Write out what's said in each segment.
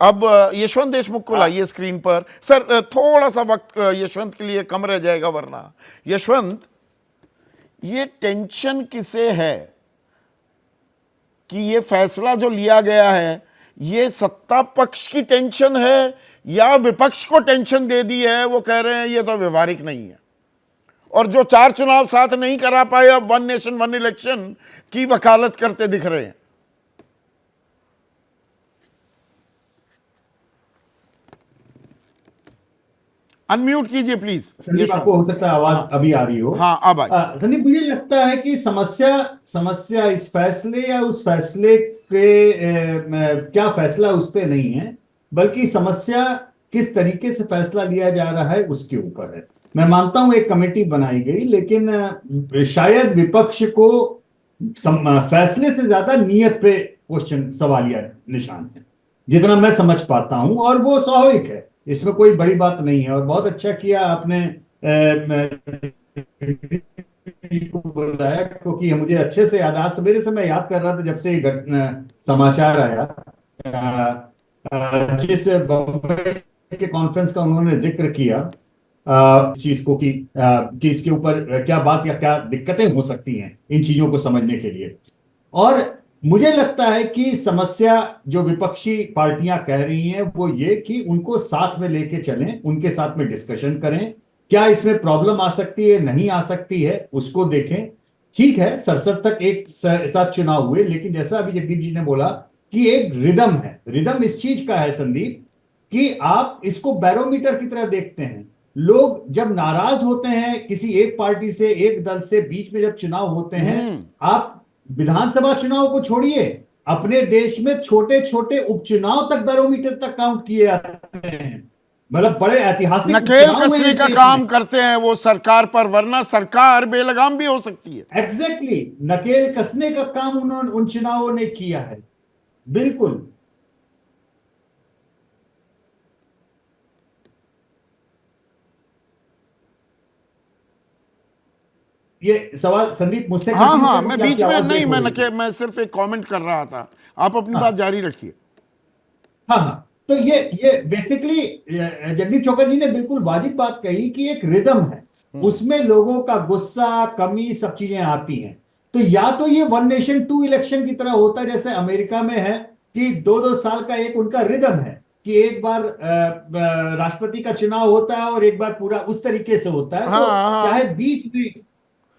अब यशवंत देशमुख को लाइए स्क्रीन पर। सर थोड़ा सा वक्त यशवंत के लिए कम रह जाएगा, वरना यशवंत, ये टेंशन किसे है कि ये फैसला जो लिया गया है ये सत्ता पक्ष की टेंशन है या विपक्ष को टेंशन दे दी है? वो कह रहे हैं ये तो व्यवहारिक नहीं है, और जो 4 चुनाव साथ नहीं करा पाए अब 1 नेशन 1 इलेक्शन की वकालत करते दिख रहे हैं। अनम्यूट कीजिए प्लीज। संदीप, आपको हो सकता है आवाज अभी आ रही हो। हाँ अब आई। संदीप, मुझे लगता है कि समस्या इस फैसले या उस फैसले के क्या फैसला उस पे नहीं है, बल्कि समस्या किस तरीके से फैसला लिया जा रहा है उसके ऊपर है। मैं मानता हूं एक कमेटी बनाई गई, लेकिन शायद विपक्ष को फैसले से ज्यादा नीयत पे क्वेश्चन, सवालिया निशान है, जितना मैं समझ पाता हूं, और वो स्वाभाविक है, इसमें कोई बड़ी बात नहीं है। और बहुत अच्छा किया आपने को बताया, क्योंकि मुझे अच्छे से याद, आज सवेरे से मैं याद कर रहा था जब से समाचार आया, जिस बॉम्बे के कॉन्फ्रेंस का उन्होंने जिक्र किया इस चीज को कि इसके ऊपर क्या बात या क्या दिक्कतें हो सकती हैं इन चीजों को समझने के लिए। और मुझे लगता है कि समस्या जो विपक्षी पार्टियां कह रही हैं वो ये कि उनको साथ में लेके चलें, उनके साथ में डिस्कशन करें, क्या इसमें प्रॉब्लम आ सकती है नहीं आ सकती है उसको देखें। ठीक है, 67 तक एक साथ चुनाव हुए, लेकिन जैसा अभी जगदीप जी ने बोला कि एक रिदम है। रिदम इस चीज का है संदीप कि आप इसको बैरोमीटर की तरह देखते हैं। लोग जब नाराज होते हैं किसी एक पार्टी से, एक दल से, बीच में जब चुनाव होते हैं, आप विधानसभा चुनाव को छोड़िए, अपने देश में छोटे छोटे उपचुनाव तक बैरोमीटर तक काउंट किए जाते हैं। मतलब बड़े ऐतिहासिक नकेल कसने का काम करते हैं वो सरकार पर, वरना सरकार बेलगाम भी हो सकती है। एग्जैक्टली, नकेल कसने का काम उन्होंने उन चुनावों ने किया है। बिल्कुल। ये सवाल संदीप मुझसे, हाँ, मैं बीच में नहीं, मैं सिर्फ एक कमेंट कर रहा था, आप अपनी बात जारी रखिए। हाँ, तो ये बेसिकली जगदीप चौकर जी ने बिल्कुल वाजिब बात कही कि एक रिदम है, उसमें लोगों का गुस्सा, कमी, सब चीजें आती हैं। तो या तो ये 1 नेशन 2 इलेक्शन की तरह होता है जैसे अमेरिका में है कि 2-2 साल का एक उनका रिदम है कि एक बार राष्ट्रपति का चुनाव होता है और एक बार पूरा उस तरीके से होता है। तो चाहे बीच में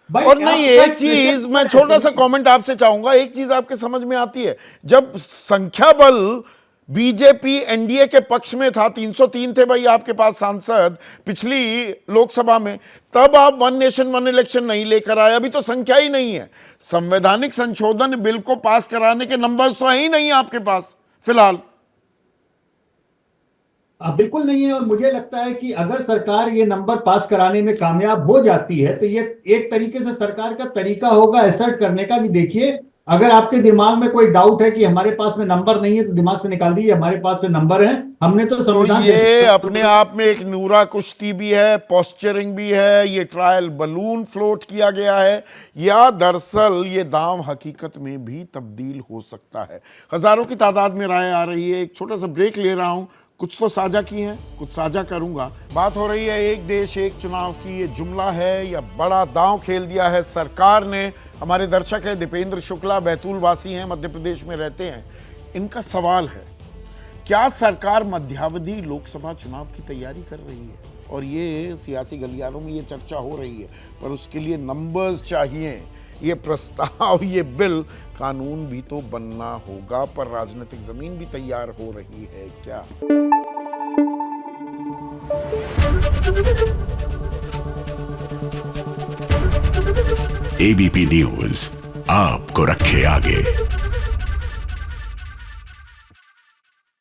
और नहीं, एक चीज मैं छोटा सा कमेंट आपसे चाहूंगा, एक चीज आपके समझ में आती है, जब संख्या बल बीजेपी एनडीए के पक्ष में था, 303 थे भाई आपके पास सांसद पिछली लोकसभा में, तब आप 1 नेशन 1 इलेक्शन नहीं लेकर आए। अभी तो संख्या ही नहीं है, संवैधानिक संशोधन बिल को पास कराने के नंबर्स तो है ही नहीं आपके पास फिलहाल। बिल्कुल नहीं है। और मुझे लगता है कि अगर सरकार ये नंबर पास कराने में कामयाब हो जाती है तो ये एक तरीके से सरकार का तरीका होगा असर्ट करने का कि देखिए, अगर आपके दिमाग में कोई डाउट है कि हमारे पास में नंबर नहीं है तो दिमाग से निकाल दीजिए, हमारे पास में नंबर है, हमने तो संविधान। ये अपने आप में एक नूरा कुश्ती भी है, पोस्चरिंग भी है, ये ट्रायल बलून फ्लोट किया गया है, या दरअसल ये दांव हकीकत में भी तब्दील हो सकता है। हजारों की तादाद में राय आ रही है। एक छोटा सा ब्रेक ले रहा हूं, कुछ तो साझा की हैं, कुछ साझा करूंगा। बात हो रही है एक देश एक चुनाव की, ये जुमला है या बड़ा दांव खेल दिया है सरकार ने। हमारे दर्शक है दीपेंद्र शुक्ला, बैतूल वासी हैं, मध्य प्रदेश में रहते हैं। इनका सवाल है, क्या सरकार मध्यावधि लोकसभा चुनाव की तैयारी कर रही है? और ये सियासी गलियारों में ये चर्चा हो रही है, पर उसके लिए नंबर्स चाहिए, ये प्रस्ताव, ये बिल, कानून भी तो बनना होगा, पर राजनीतिक जमीन भी तैयार हो रही है क्या? एबीपी न्यूज आपको रखे आगे।